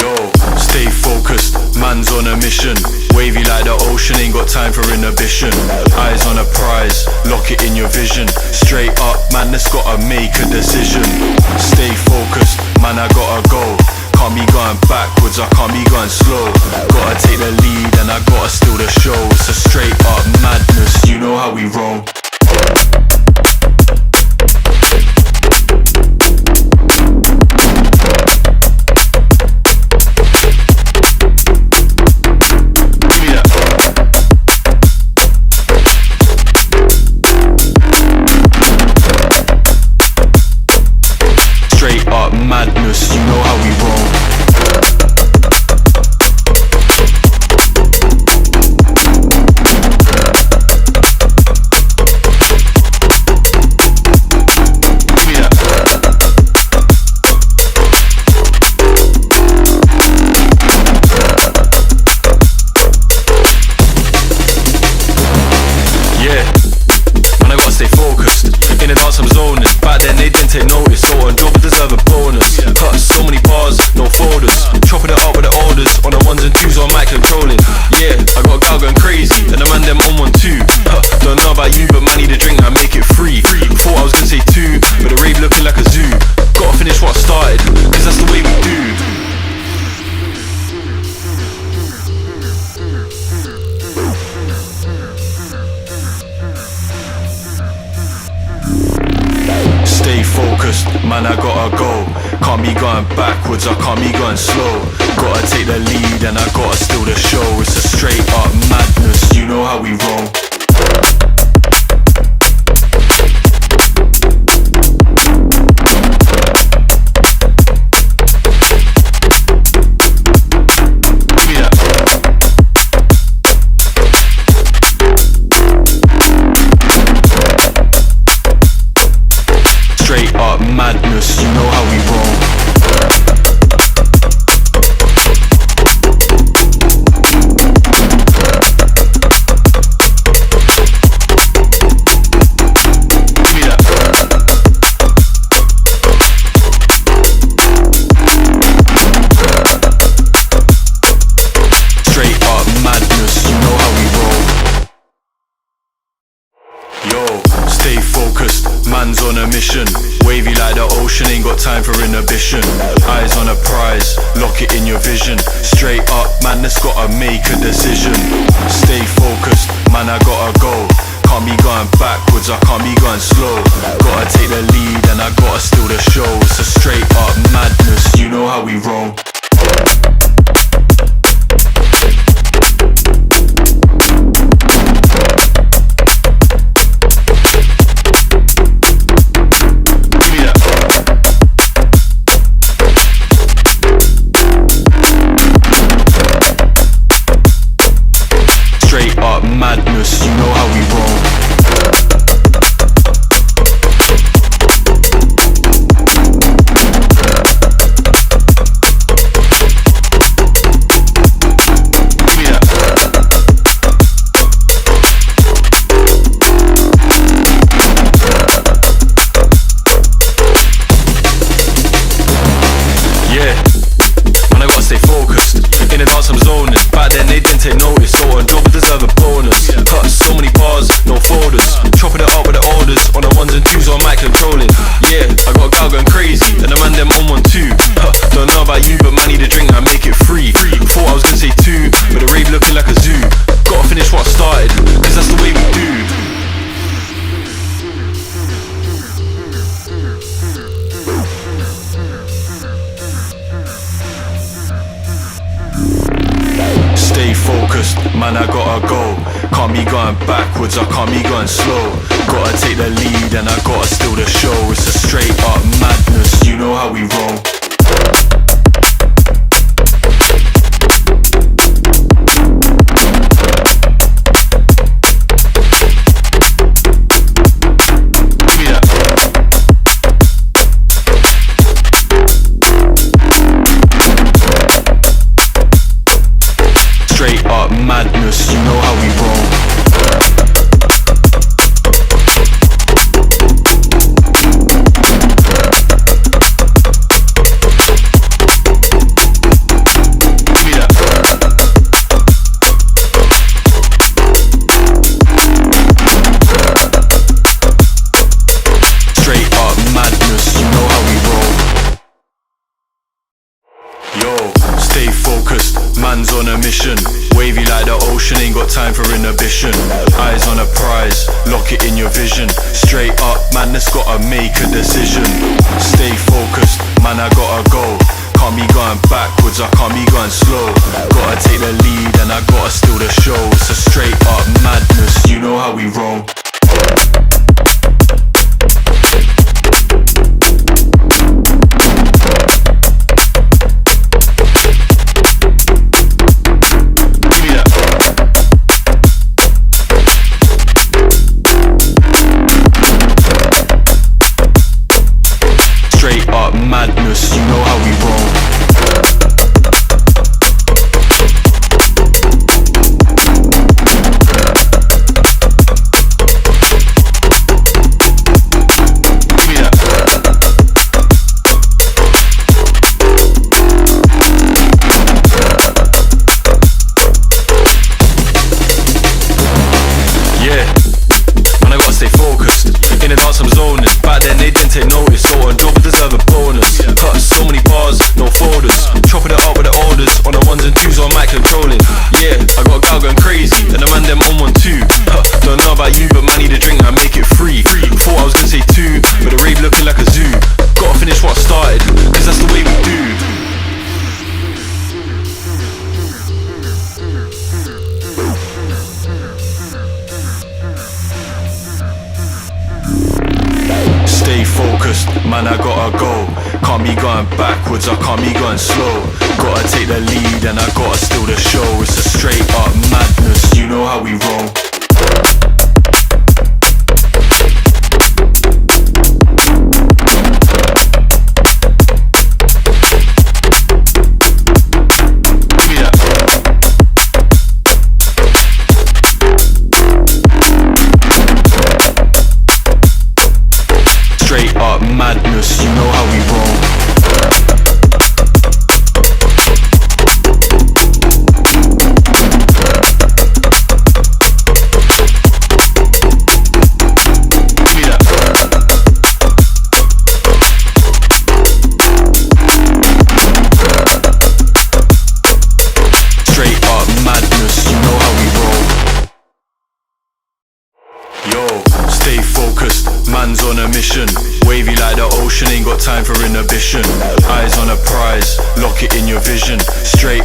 Yo, stay focused, man's on a mission. Wavy like the ocean, ain't got time for inhibition. Eyes on a prize, lock it in your vision. Straight up, man, that's gotta make a decision. Stay focused, man, I gotta go. Can't be going backwards, I can't be going slow. Gotta take the lead and I gotta steal the show. It's a straight up madness, you know how we roll. Straight up madness, you know how we roll. Yeah, man, I gotta stay focused. In the dance I'm zoning. Back then they didn't take notice. So on job deserve a bonus. So many bars, no folders. Chopping it up with the orders. On the ones and twos on mic controlling. Yeah, I got a gal going crazy. And the man them on 1 2. Don't know about you, but man need a drink, I make it free. Thought I was gonna say 2, but the rave looking like a zoo. Gotta finish what I started, cause that's the way we do. Stay focused, man, I gotta go. Can't be going backwards, I can't be going slow. Gotta take the lead and I gotta steal the show. It's a straight up madness, you know how we roll. Straight up madness, you know how we roll. Straight up madness, you know how we roll. Yo, stay focused, man's on a mission. Wavy like the ocean, ain't got time for inhibition. Eyes on a prize, lock it in your vision. Straight up, man, that's gotta make a decision. Stay focused, man, I gotta go. Can't be going backwards, I can't be going slow. Gotta take the lead and I gotta steal the show. It's a straight up madness, you know how we roll. Straight up madness, you know how we roll. Yeah, man, I gotta stay focused. In the dance I'm zoning. Back then they didn't take notice. So on job deserve a bonus. So many bars, no folders. Chopping it up with the orders. On the ones and twos on mic controlling. Yeah, I got a gal going crazy. And the man them on 1 2. Don't know about you, but man need a drink, I make it free. Thought I was gonna say 2, but the rave looking like a zoo. Gotta finish what I started, cause that's the way we do. Stay focused, man, I gotta go. Can't be going backwards, I can't be going slow. Gotta take the lead and I gotta steal the show. It's a straight up madness, you know how we roll. Straight up madness, you know how we roll. Yo, stay focused, man's on a mission. Wavy like the ocean, ain't got time for inhibition. Eyes on a prize, lock it in your vision. Straight up, man, that's gotta make a decision. Stay focused, man, I gotta go. Can't be going backwards, I can't be going slow. Gotta take the lead and I gotta steal the show. It's a straight up madness, you know how we roll. Madness, you know how we roll. Give me that. Yeah, man, I gotta stay focused. In the dance I'm zoning. Back then they didn't take notice, so on job deserve a bonus. Cut so many bars, no folders. Chopping it up with the orders. On the ones and twos on mic controlling. Yeah, I got a gal going crazy, and the man them on 1 2. Don't know about you, but man need a drink, I make it free. Thought I was gonna say 2, but the rave looking like a zoo. Gotta finish what I started, cause that's the way we do. Stay focused, man, I gotta go. Can't be going backwards, I can't be going slow. Gotta take the lead and I gotta steal the show. It's a straight up madness, you know how we roll. Straight up madness, you know how we roll. Give me that. Straight up madness, you know how we roll. Yo, stay focused, man's on a mission. Wavy like the ocean, ain't got time for inhibition. Eyes on a prize, lock it in your vision. Straight